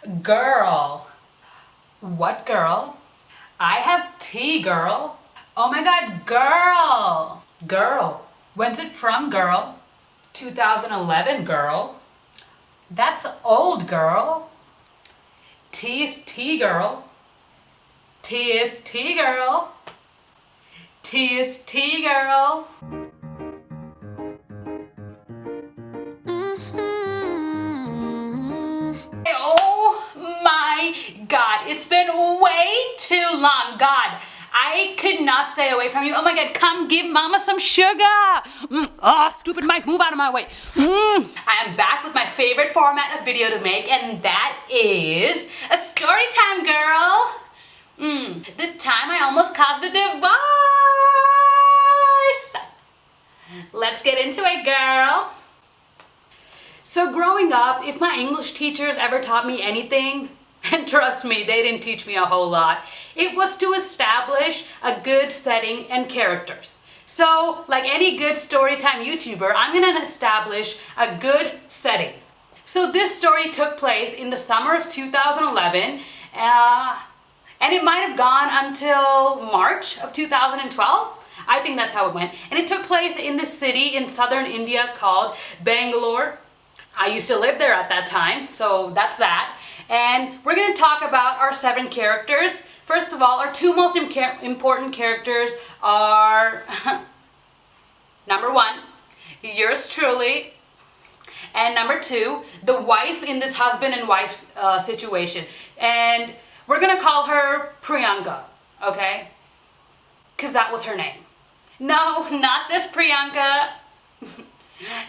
Girl. What girl? I have tea, girl. Oh my god, girl. Girl. When's it from, girl? 2011, girl. That's old, girl. Tea is tea, girl. Tea is tea, girl. Tea is tea, girl. Oh my god, it's been way too long. God, I could not stay away from you. Oh my god, come give mama some sugar. Oh, stupid mic, move out of my way. I am back with my favorite format of video to make, and that is a story time, girl. The time I almost caused a divorce. Let's get into it, girl. So growing up, if my English teachers ever taught me anything, and trust me, they didn't teach me a whole lot, it was to establish a good setting and characters. So, like any good Storytime YouTuber, I'm gonna establish a good setting. So this story took place in the summer of 2011, and it might have gone until March of 2012. I think that's how it went. And it took place in this city in southern India called Bangalore. I used to live there at that time, so that's that. And we're going to talk about our 7 characters. First of all, our 2 most important characters are number 1, yours truly, and number 2, the wife in this husband and wife situation. And we're going to call her Priyanka, okay? Because that was her name. No, not this Priyanka.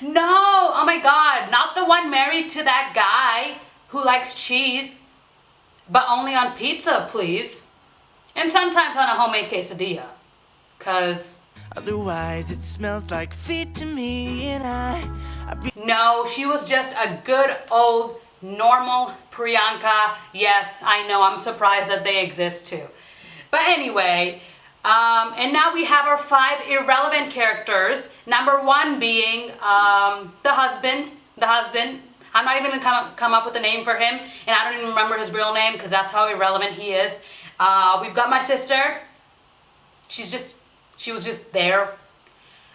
No, oh my god, not the one married to that guy who likes cheese, but only on pizza, please. And sometimes on a homemade quesadilla, cause otherwise it smells like feet to me, and no, she was just a good old normal Priyanka. Yes, I know, I'm surprised that they exist too. But anyway, and now we have our 5 irrelevant characters. Number 1 being the husband. I'm not even gonna come up with a name for him, and I don't even remember his real name because that's how irrelevant he is. We've got my sister. She was just there.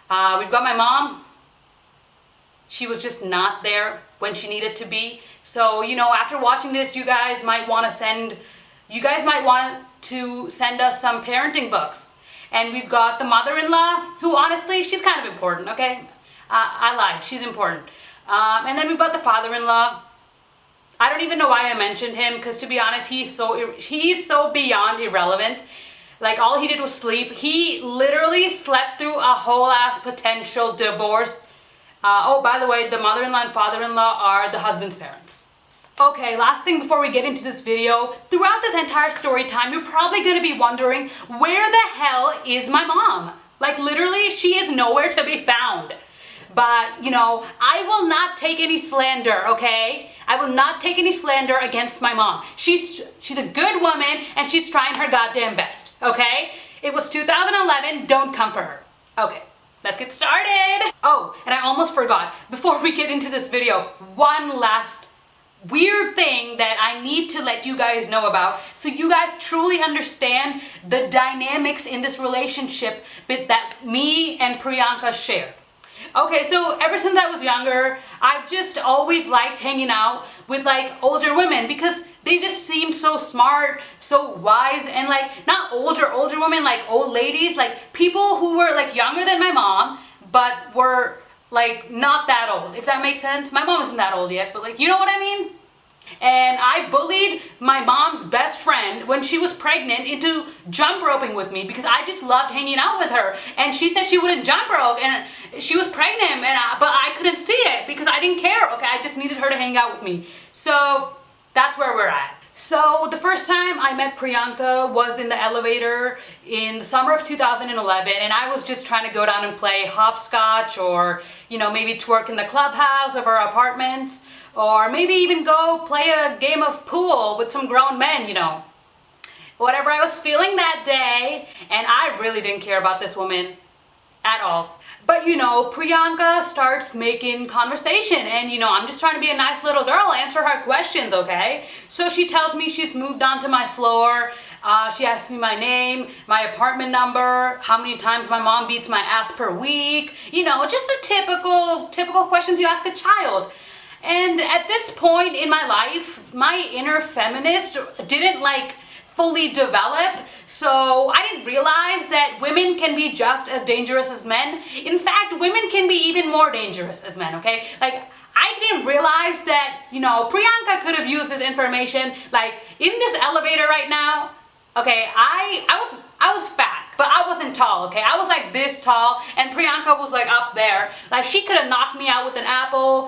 We've got my mom. She was just not there when she needed to be. So, you know, after watching this, you guys might want to send us some parenting books. And we've got the mother-in-law, who honestly, she's kind of important, okay? I lied, she's important. And then we've got the father-in-law. I don't even know why I mentioned him, because to be honest, he's so beyond irrelevant. Like, all he did was sleep. He literally slept through a whole ass potential divorce. Oh, by the way, the mother-in-law and father-in-law are the husband's parents. Okay, last thing before we get into this video. Throughout this entire story time, you're probably going to be wondering, where the hell is my mom? Like, literally, she is nowhere to be found. But, you know, I will not take any slander, okay? I will not take any slander against my mom. She's a good woman, and she's trying her goddamn best, okay? It was 2011, don't come for her. Okay, let's get started. Oh, and I almost forgot, before we get into this video, one last weird thing that I need to let you guys know about, so you guys truly understand the dynamics in this relationship that me and Priyanka share. Okay, so ever since I was younger, I've just always liked hanging out with like older women because they just seem so smart, so wise, and like not older women, like old ladies, like people who were like younger than my mom, but were like not that old, if that makes sense. My mom isn't that old yet, but like, you know what I mean? And I bullied my mom's best friend when she was pregnant into jump roping with me because I just loved hanging out with her. And she said she wouldn't jump rope, and she was pregnant, but I couldn't see it because I didn't care. Okay, I just needed her to hang out with me. So that's where we're at. So the first time I met Priyanka was in the elevator in the summer of 2011, and I was just trying to go down and play hopscotch, or, you know, maybe twerk in the clubhouse of our apartments, or maybe even go play a game of pool with some grown men, you know. Whatever I was feeling that day, and I really didn't care about this woman at all. But Priyanka starts making conversation, and I'm just trying to be a nice little girl, answer her questions, okay? So she tells me she's moved onto my floor. She asks me my name, my apartment number, how many times my mom beats my ass per week. Just the typical questions you ask a child. And at this point in my life, my inner feminist didn't fully develop, so I didn't realize that women can be just as dangerous as men. In fact, women can be even more dangerous as men, okay? I didn't realize that, Priyanka could have used this information, in this elevator right now, okay, I was fat, but I wasn't tall, okay? I was this tall, and Priyanka was up there. She could have knocked me out with an apple,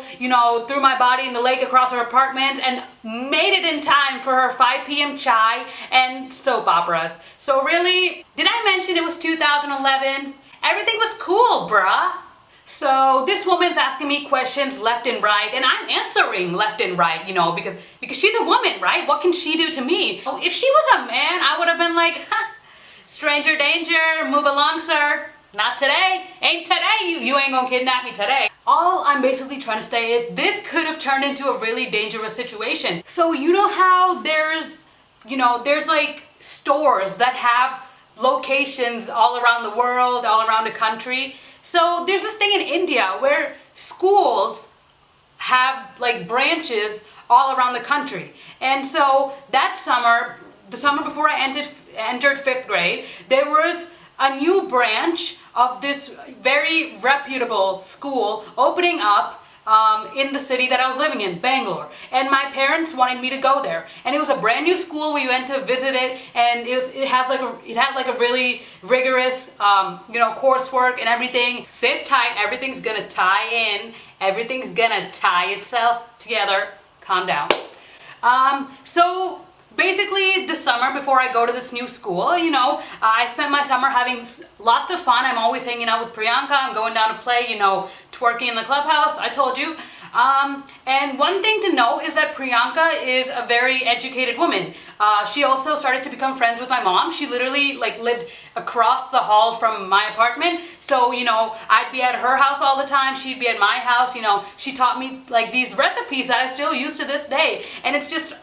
threw my body in the lake across her apartment, and made it in time for her 5 p.m. chai and soap operas. So really, did I mention it was 2011? Everything was cool, bruh. So this woman's asking me questions left and right, and I'm answering left and right, because she's a woman, right? What can she do to me? If she was a man, I would have been stranger danger, move along, sir. Not today. Ain't today. You ain't gonna kidnap me today. All I'm basically trying to say is this could have turned into a really dangerous situation. So how there's stores that have locations all around the world, all around the country. So there's this thing in India where schools have branches all around the country. And so that summer, the summer before I entered 5th grade, there was a new branch of this very reputable school opening up in the city that I was living in, Bangalore. And my parents wanted me to go there. And it was a brand new school. We went to visit it, and it had a really rigorous coursework and everything. Sit tight, everything's gonna tie in, everything's gonna tie itself together. Calm down. So basically, this summer before I go to this new school, I spent my summer having lots of fun. I'm always hanging out with Priyanka. I'm going down to play, twerking in the clubhouse. I told you. And one thing to note is that Priyanka is a very educated woman. She also started to become friends with my mom. She literally lived across the hall from my apartment. So, I'd be at her house all the time. She'd be at my house. She taught me these recipes that I still use to this day. And it's just,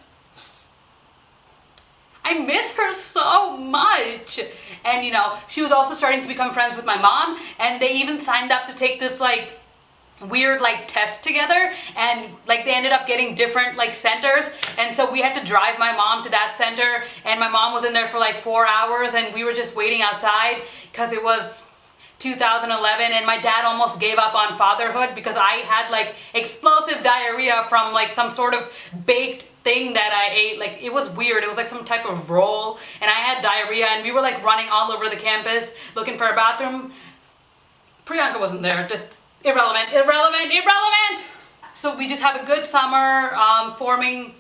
I miss her so much. And she was also starting to become friends with my mom, and they even signed up to take this weird test together, and they ended up getting different centers, and so we had to drive my mom to that center, and my mom was in there for 4 hours, and we were just waiting outside because it was 2011, and my dad almost gave up on fatherhood because I had explosive diarrhea from some sort of baked thing that I ate. It was weird. It was some type of roll, and I had diarrhea, and we were running all over the campus looking for a bathroom. Priyanka wasn't there. Just irrelevant. So we just have a good summer, forming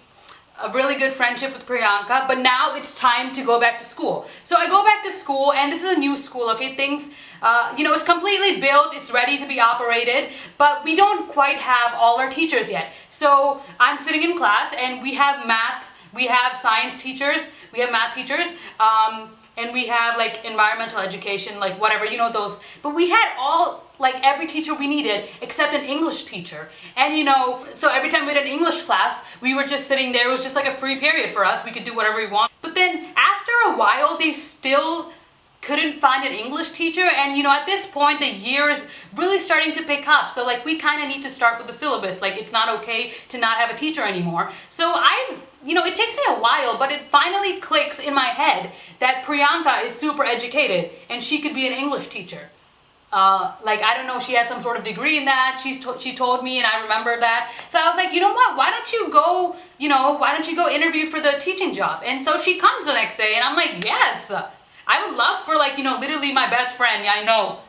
a really good friendship with Priyanka, but now it's time to go back to school. So I go back to school, and this is a new school, okay? Things, it's completely built, it's ready to be operated, but we don't quite have all our teachers yet. So I'm sitting in class, and we have math, we have science teachers, we have math teachers, and we have environmental education, whatever, those. But we had all, every teacher we needed except an English teacher. And so every time we had an English class, we were just sitting there. It was just a free period for us. We could do whatever we want. But then after a while, they still couldn't find an English teacher, and at this point the year is really starting to pick up, so we kind of need to start with the syllabus. It's not okay to not have a teacher anymore. So it takes me a while, but it finally clicks in my head that Priyanka is super educated and she could be an English teacher. I don't know, she has some sort of degree in that. She told me, and I remember that. So I was like, you know what? Why don't you go interview for the teaching job? And so she comes the next day, and I'm like, yes. I would love for literally my best friend. Yeah,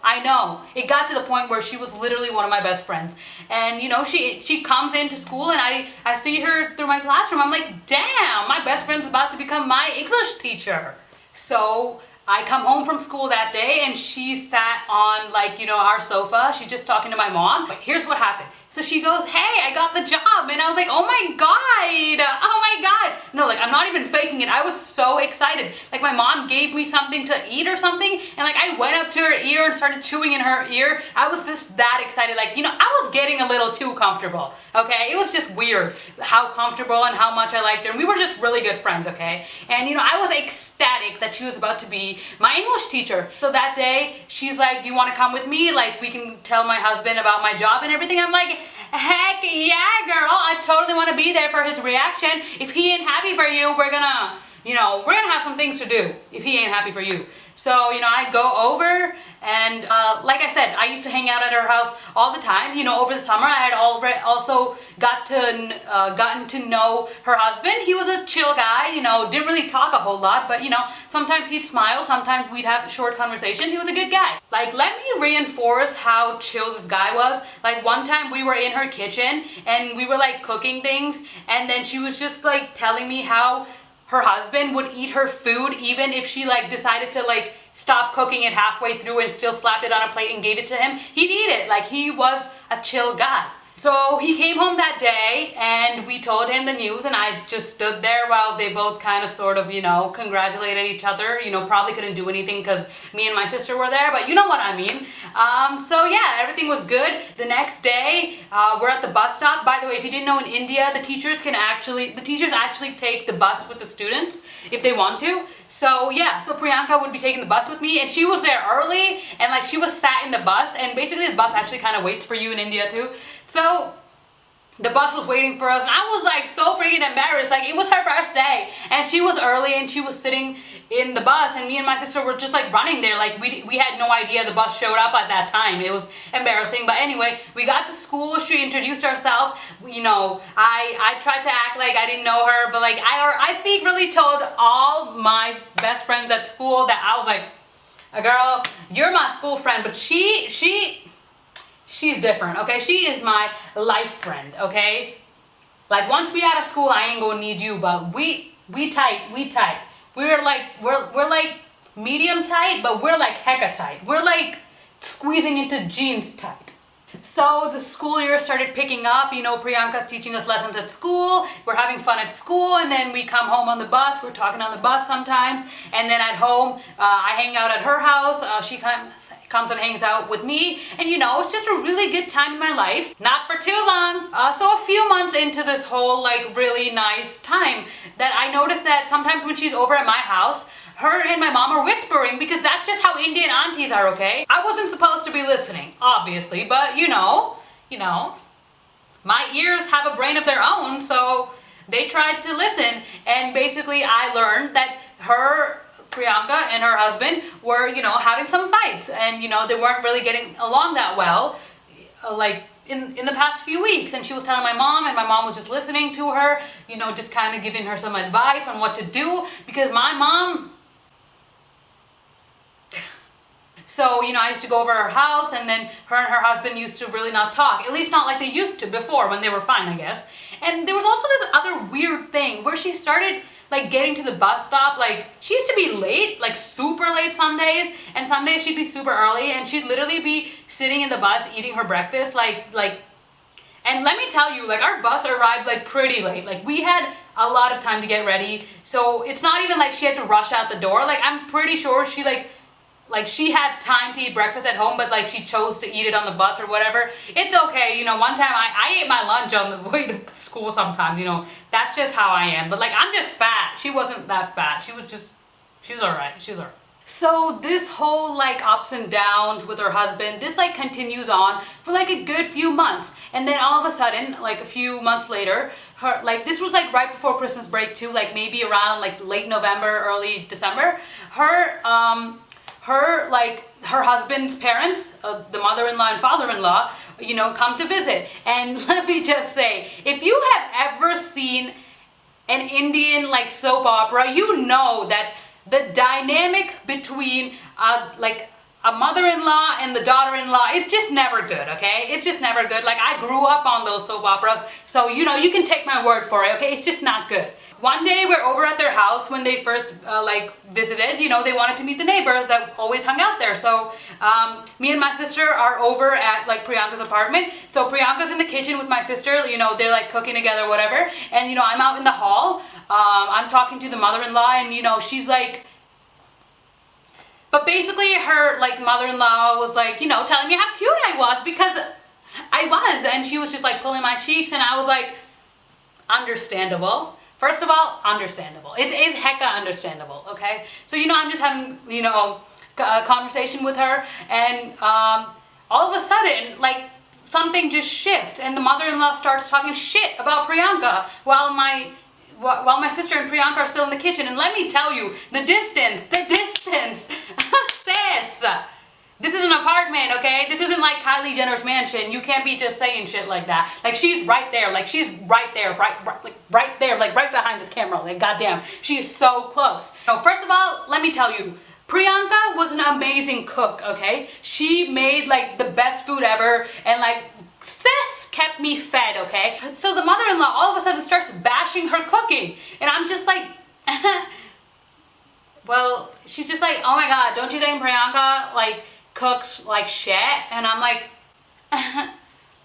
I know. It got to the point where she was literally one of my best friends. And she comes into school, and I see her through my classroom. I'm like, damn, my best friend's about to become my English teacher. So I come home from school that day, and she sat on our sofa. She's just talking to my mom. But here's what happened. So she goes, hey, I got the job. And I was like, oh my God. No, real. Like, I'm not even faking it. I was so excited. Like, my mom gave me something to eat or something, and like I went up to her ear and started chewing in her ear. I was just that excited. Like, you know, I was getting a little too comfortable, okay? It was just weird how comfortable and how much I liked her, and we were just really good friends, okay? And you know, I was ecstatic that she was about to be my English teacher. So that day, she's like, do you want to come with me? Like, we can tell my husband about my job and everything. I'm like, heck yeah, girl. I totally want to be there for his reaction. If he ain't happy for you, we're gonna, you know, we're gonna have some things to do if he ain't happy for you. So, you know, I go over and like I said, I used to hang out at her house all the time. You know, over the summer, I had also gotten to know her husband. He was a chill guy, you know, didn't really talk a whole lot, but you know, sometimes he'd smile, sometimes we'd have short conversations. He was a good guy. Like, let me reinforce how chill this guy was. Like, one time we were in her kitchen and we were like cooking things, and then she was just like telling me how her husband would eat her food even if she like decided to like stop cooking it halfway through and still slapped it on a plate and gave it to him. He'd eat it. Like, he was a chill guy. So he came home that day and we told him the news, and I just stood there while they both kind of sort of, you know, congratulated each other. You know, probably couldn't do anything because me and my sister were there, but you know what I mean. So yeah, everything was good. The next day, we're at the bus stop. By the way, if you didn't know, in India, the teachers actually take the bus with the students if they want to. So yeah, so Priyanka would be taking the bus with me, and she was there early, and like she was sat in the bus, and basically the bus actually kind of waits for you in India too. So the bus was waiting for us, and I was like so freaking embarrassed. Like, it was her birthday and she was early and she was sitting in the bus, and me and my sister were just like running there. Like, we had no idea the bus showed up at that time. It was embarrassing. But anyway, we got to school. She introduced herself. You know, I tried to act like I didn't know her, but like I secretly told all my best friends at school that I was like, girl, you're my school friend, but she's different, okay? She is my life friend, okay? Like, once we out of school, I ain't gonna need you, but we tight. We're like medium tight, but we're like hecka tight. We're like squeezing into jeans tight. So the school year started picking up. You know, Priyanka's teaching us lessons at school. We're having fun at school, and then we come home on the bus. We're talking on the bus sometimes, and then at home, I hang out at her house. She comes and hangs out with me, and you know, it's just a really good time in my life. Not for too long. So a few months into this whole like really nice time, that I noticed that sometimes when she's over at my house, her and my mom are whispering, because that's just how Indian aunties are, okay? I wasn't supposed to be listening, obviously, but you know, my ears have a brain of their own, so they tried to listen, and basically I learned that Priyanka and her husband were, you know, having some fights, and you know, they weren't really getting along that well, like in the past few weeks. And she was telling my mom, and my mom was just listening to her, you know, just kind of giving her some advice on what to do, because my mom... So, you know, I used to go over her house, and then her and her husband used to really not talk. At least not like they used to before, when they were fine, I guess. And there was also this other weird thing where she started like getting to the bus stop. Like, she used to be late, like super late some days, and some days she'd be super early, and she'd literally be sitting in the bus eating her breakfast, like, and let me tell you, like, our bus arrived like pretty late. Like, we had a lot of time to get ready, so it's not even like she had to rush out the door. Like, I'm pretty sure she like she had time to eat breakfast at home, but like she chose to eat it on the bus or whatever. It's okay, you know. One time I ate my lunch on the way to school sometimes, you know. That's just how I am. But like, I'm just fat. She wasn't that fat. She's alright. She's alright. So this whole like ups and downs with her husband, this like continues on for like a good few months. And then all of a sudden, like a few months later, her, like, this was like right before Christmas break too, like maybe around like late November, early December, her husband's parents, the mother-in-law and father-in-law, you know, come to visit. And let me just say, if you have ever seen an Indian like soap opera, you know that the dynamic between like a mother-in-law and the daughter-in-law is just never good, okay? It's just never good. Like, I grew up on those soap operas, so you know, you can take my word for it, okay? It's just not good. One day we're over at their house when they first like visited. You know, they wanted to meet the neighbors that always hung out there. So me and my sister are over at like Priyanka's apartment. So Priyanka's in the kitchen with my sister. You know, they're like cooking together, whatever. And you know, I'm out in the hall I'm talking to the mother-in-law, and you know, she's like, but basically her like mother-in-law was like, you know, telling me how cute I was, because I was, and she was just like pulling my cheeks, and I was like, understandable. First of all, understandable. It is hecka understandable, okay? So, you know, I'm just having, you know, a conversation with her, and all of a sudden, like, something just shifts, and the mother-in-law starts talking shit about Priyanka while my sister and Priyanka are still in the kitchen. And let me tell you, the distance, sis, this is an apartment, okay? This isn't like Kylie Jenner's mansion. You can't be just saying shit like that. Like, she's right there. Like, she's right there, right there, like right behind this camera. Like, goddamn, she is so close. So, first of all, let me tell you, Priyanka was an amazing cook, okay? She made like the best food ever, and like, sis kept me fed, okay? So the mother-in-law all of a sudden starts bashing her cooking, and I'm just like, well, she's just like, oh my god, don't you think Priyanka like cooks like shit? And I'm like,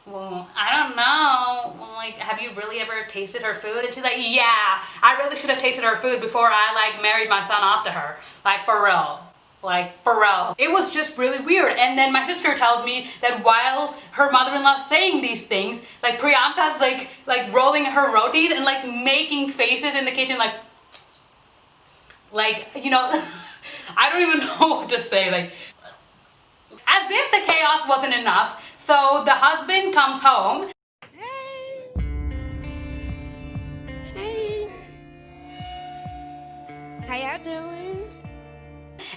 well, I don't know. Well, like, have you really ever tasted her food? And she's like, yeah, I really should have tasted her food before I like married my son off to her. Like, for real. Like, for real. It was just really weird. And then my sister tells me that while her mother-in-law's saying these things, like Priyanka's like rolling her rotis and like making faces in the kitchen, like, you know, I don't even know what to say. Like, as if the chaos wasn't enough. So the husband comes home. Hey. How y'all doing?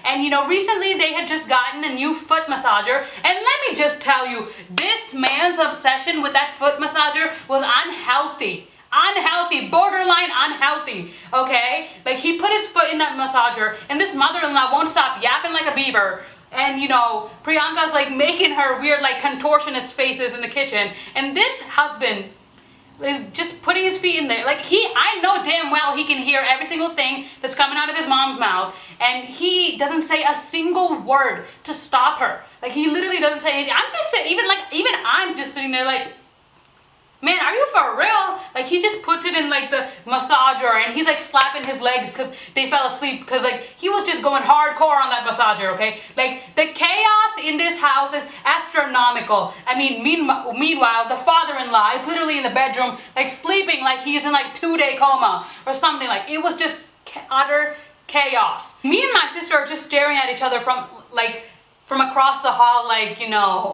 And you know, recently they had just gotten a new foot massager. And let me just tell you, this man's obsession with that foot massager was unhealthy. Unhealthy, borderline unhealthy, okay? Like, he put his foot in that massager, and this mother-in-law won't stop yapping like a beaver. And you know, Priyanka's like making her weird like contortionist faces in the kitchen, and this husband is just putting his feet in there. Like, I know damn well he can hear every single thing that's coming out of his mom's mouth, and he doesn't say a single word to stop her. Like, he literally doesn't say anything. I'm just sitting, even I'm just sitting there like, man, are you for real? Like, he just puts it in like the massager, and he's like slapping his legs because they fell asleep, because like he was just going hardcore on that massager, okay? Like, the chaos in this house is astronomical. I mean, meanwhile, the father-in-law is literally in the bedroom, like sleeping like he's in like 2-day coma or something. Like, it was just utter chaos. Me and my sister are just staring at each other from across the hall, like, you know.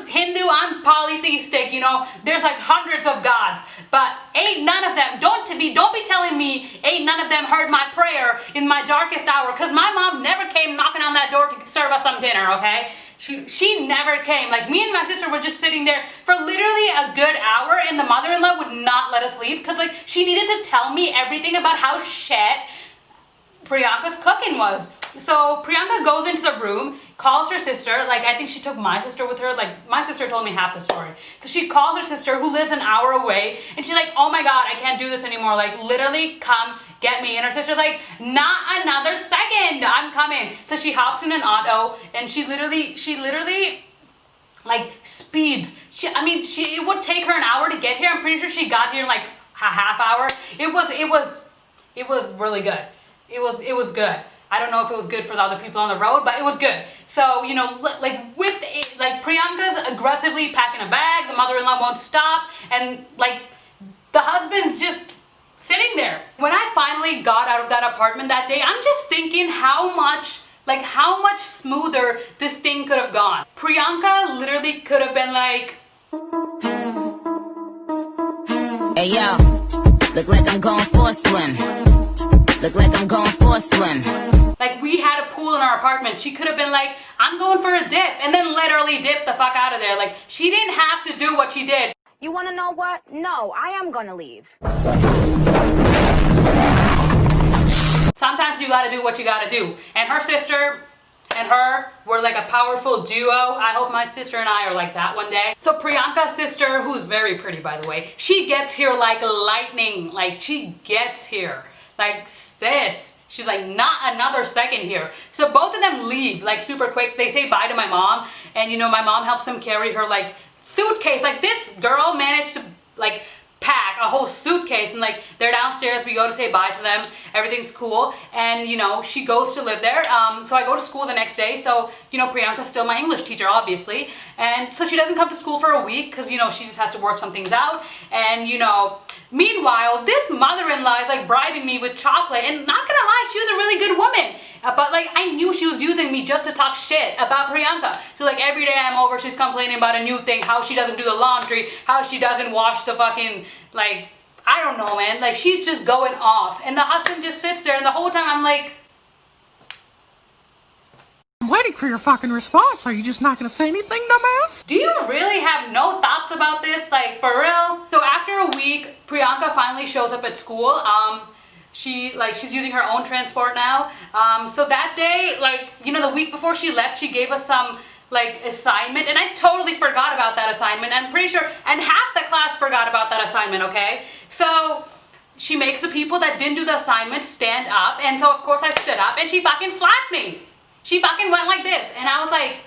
Hindu, I'm polytheistic, you know, there's like hundreds of gods, but ain't none of them, don't be telling me ain't none of them heard my prayer in my darkest hour, because my mom never came knocking on that door to serve us some dinner, okay? She never came. Like, me and my sister were just sitting there for literally a good hour, and the mother-in-law would not let us leave, because like, she needed to tell me everything about how shit Priyanka's cooking was. So Priyanka goes into the room, calls her sister, like, I think she took my sister with her, like, my sister told me half the story. So she calls her sister, who lives an hour away, and she's like, oh my god, I can't do this anymore, like, literally come get me. And her sister's like, not another second, I'm coming. So she hops in an auto, and she literally like speeds. It would take her an hour to get here. I'm pretty sure she got here in like a half hour. It was really good. It was good. I don't know if it was good for the other people on the road, but it was good. So, you know, like, with it, like, Priyanka's aggressively packing a bag, the mother-in-law won't stop, and like, the husband's just sitting there. When I finally got out of that apartment that day, I'm just thinking how much smoother this thing could have gone. Priyanka literally could have been like, hey yo, look like I'm going for a swim. Look like I'm going for a swim. Like, we had a pool in our apartment. She could have been like, I'm going for a dip, and then literally dip the fuck out of there. Like, she didn't have to do what she did. You want to know what? No, I am gonna leave. Sometimes you gotta do what you gotta do. And her sister and her were like a powerful duo. I hope my sister and I are like that one day. So Priyanka's sister, who's very pretty by the way, she gets here like lightning. Like, she gets here. Like, sis, She's like, not another second here. So both of them leave like super quick. They say bye to my mom, and you know, my mom helps them carry her like suitcase. Like this girl managed to like pack a whole suitcase, and like they're downstairs. We go to say bye to them. Everything's cool, and you know, she goes to live there. So I go to school the next day. So you know, Priyanka's still my English teacher, obviously, and so she doesn't come to school for a week because you know, she just has to work some things out. And you know, meanwhile, this mother-in-law is like bribing me with chocolate, and not gonna lie, she was a really good woman. But like, I knew she was using me just to talk shit about Priyanka. So like every day I'm over, she's complaining about a new thing, how she doesn't do the laundry, how she doesn't wash the fucking, like, I don't know, man. Like, she's just going off. And the husband just sits there, and the whole time I'm like, I'm waiting for your fucking response. Are you just not gonna say anything, dumbass? do you really have no thoughts about this? Like, for real? So after a week, Priyanka finally shows up at school. She's using her own transport now. So that day, like, you know, the week before she left, she gave us some like assignment, and I totally forgot about that assignment. I'm pretty sure, and half the class forgot about that assignment, okay? So she makes the people that didn't do the assignment stand up, and so of course I stood up, and she fucking slapped me. She fucking went like this, and I was like,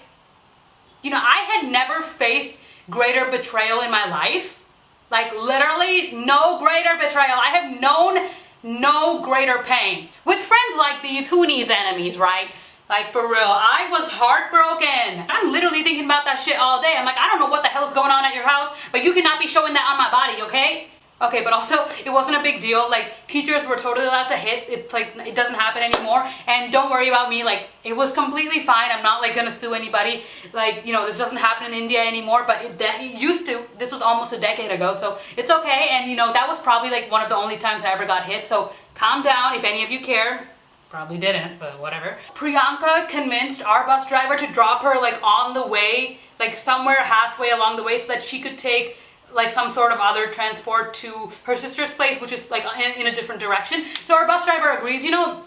you know, I had never faced greater betrayal in my life. Like, literally no greater betrayal. I have known no greater pain. With friends like these, who needs enemies, right? Like, for real, I was heartbroken. I'm literally thinking about that shit all day. I'm like, I don't know what the hell is going on at your house, but you cannot be showing that on my body, okay? Okay, but also, it wasn't a big deal. Like, teachers were totally allowed to hit. It's like, it doesn't happen anymore. And don't worry about me. Like, it was completely fine. I'm not, like, gonna sue anybody. Like, you know, this doesn't happen in India anymore, but it used to. This was almost a decade ago, so it's okay. And, you know, that was probably, like, one of the only times I ever got hit. So calm down if any of you care. Probably didn't, but whatever. Priyanka convinced our bus driver to drop her, like, on the way, like, somewhere halfway along the way so that she could take like some sort of other transport to her sister's place, which is like in a different direction. So our bus driver agrees. You know,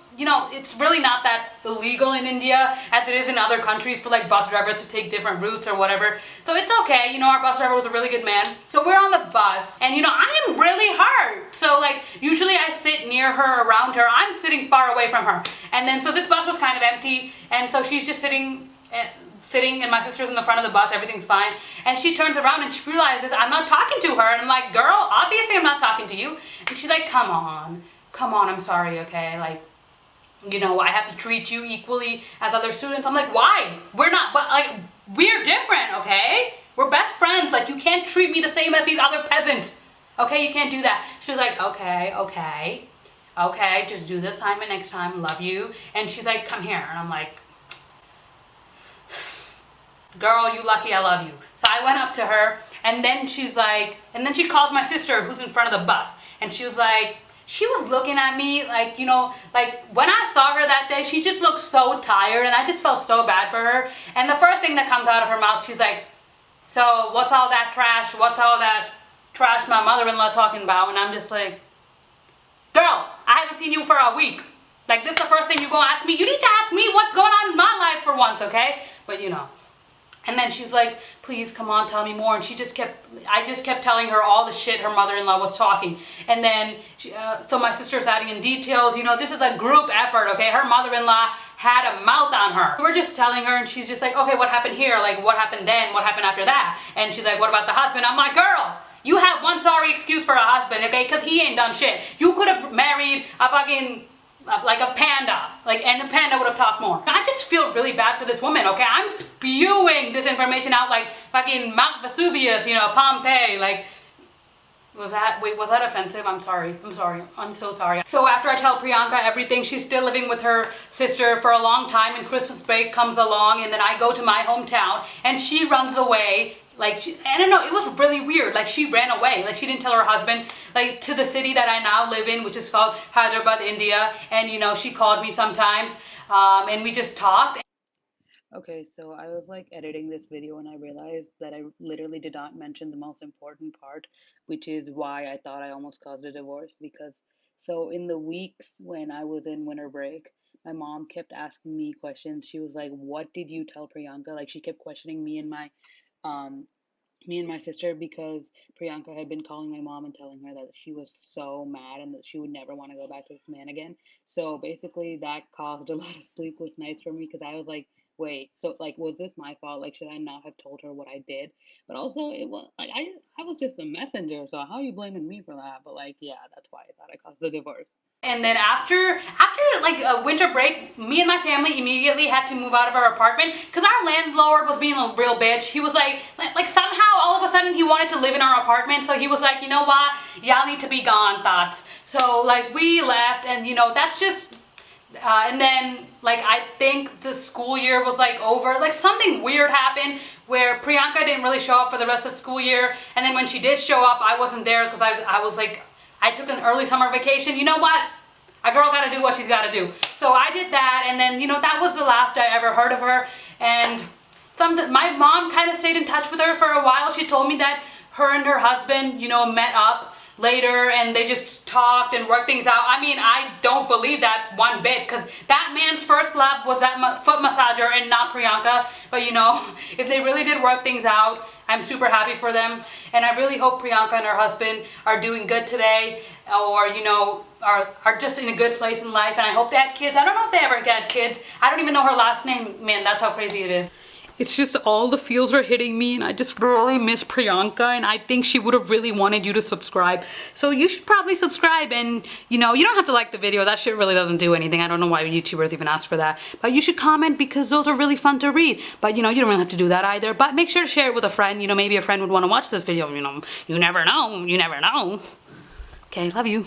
it's really not that illegal in India as it is in other countries for like bus drivers to take different routes or whatever. So it's okay. You know, our bus driver was a really good man. So we're on the bus, and you know, I am really hurt. So like, usually I sit near her, around her. I'm sitting far away from her. And then, so this bus was kind of empty, and so she's just sitting, and my sister's in the front of the bus, everything's fine. And she turns around and she realizes I'm not talking to her. And I'm like, girl, obviously I'm not talking to you. And she's like, come on, I'm sorry, okay? Like, you know, I have to treat you equally as other students. I'm like, why? We're not, but like, we're different, okay? We're best friends. Like, you can't treat me the same as these other peasants. Okay, you can't do that. She's like, okay, just do the assignment next time, love you. And she's like, come here. And I'm like, girl, you lucky I love you. So I went up to her, and then she's like, and then she calls my sister who's in front of the bus, and she was like, she was looking at me like, you know, like when I saw her that day, she just looked so tired, and I just felt so bad for her. And the first thing that comes out of her mouth, she's like, so what's all that trash? What's all that trash my mother-in-law talking about? And I'm just like, girl, I haven't seen you for a week. Like, this is the first thing you're gonna ask me? You need to ask me what's going on in my life for once, okay? But you know. And then she's like, please, come on, tell me more. And I just kept telling her all the shit her mother-in-law was talking. And then, so my sister's adding in details. You know, this is a group effort, okay? Her mother-in-law had a mouth on her. We're just telling her, and she's just like, okay, what happened here? Like, what happened then? What happened after that? And she's like, what about the husband? I'm like, girl, you have one sorry excuse for a husband, okay? Because he ain't done shit. You could have married a fucking, like a panda, like, and the panda would have talked more. I just feel really bad for this woman, okay? I'm spewing this information out like fucking Mount Vesuvius, you know, Pompeii, like, was that offensive? I'm so sorry. So after I tell Priyanka everything, she's still living with her sister for a long time, and Christmas break comes along, and then I go to my hometown, and she runs away. Like, I don't know, it was really weird. Like, she ran away. Like, she didn't tell her husband, like, to the city that I now live in, which is called Hyderabad, India. And, you know, she called me sometimes, and we just talked. Okay, so I was like editing this video and I realized that I literally did not mention the most important part, which is why I thought I almost caused a divorce. Because, so in the weeks when I was in winter break, my mom kept asking me questions. She was like, what did you tell Priyanka? Like, she kept questioning me and my um me and my sister, because Priyanka had been calling my mom and telling her that she was so mad and that she would never want to go back to this man again. So basically, that caused a lot of sleepless nights for me because I was like, wait, so like, was this my fault? Like, should I not have told her what I did? But also, it was like I was just a messenger, so how are you blaming me for that? But like, yeah, that's why I thought I caused the divorce. And then after like a winter break, me and my family immediately had to move out of our apartment because our landlord was being a real bitch. He was like somehow all of a sudden he wanted to live in our apartment. So he was like, you know what, y'all need to be gone, thoughts. So like we left, and you know that's just. And then like I think the school year was like over. Like something weird happened where Priyanka didn't really show up for the rest of the school year, and then when she did show up, I wasn't there because I was like. I took an early summer vacation. You know what? A girl got to do what she's got to do. So I did that, and then, you know, that was the last I ever heard of her. And my mom kind of stayed in touch with her for a while. She told me that her and her husband, you know, met up later and they just talked and worked things out. I mean, I don't believe that one bit because that man's first love was that foot massager and not Priyanka. But, you know, if they really did work things out, I'm super happy for them. And I really hope Priyanka and her husband are doing good today, or, you know, are just in a good place in life. And I hope they had kids. I don't know if they ever had kids. I don't even know her last name. Man, that's how crazy it is. It's just all the feels are hitting me, and I just really miss Priyanka, and I think she would have really wanted you to subscribe. So you should probably subscribe, and you know, you don't have to like the video. That shit really doesn't do anything. I don't know why YouTubers even ask for that. But you should comment because those are really fun to read. But you know, you don't really have to do that either. But make sure to share it with a friend. You know, maybe a friend would want to watch this video. You know, you never know. You never know. Okay, love you.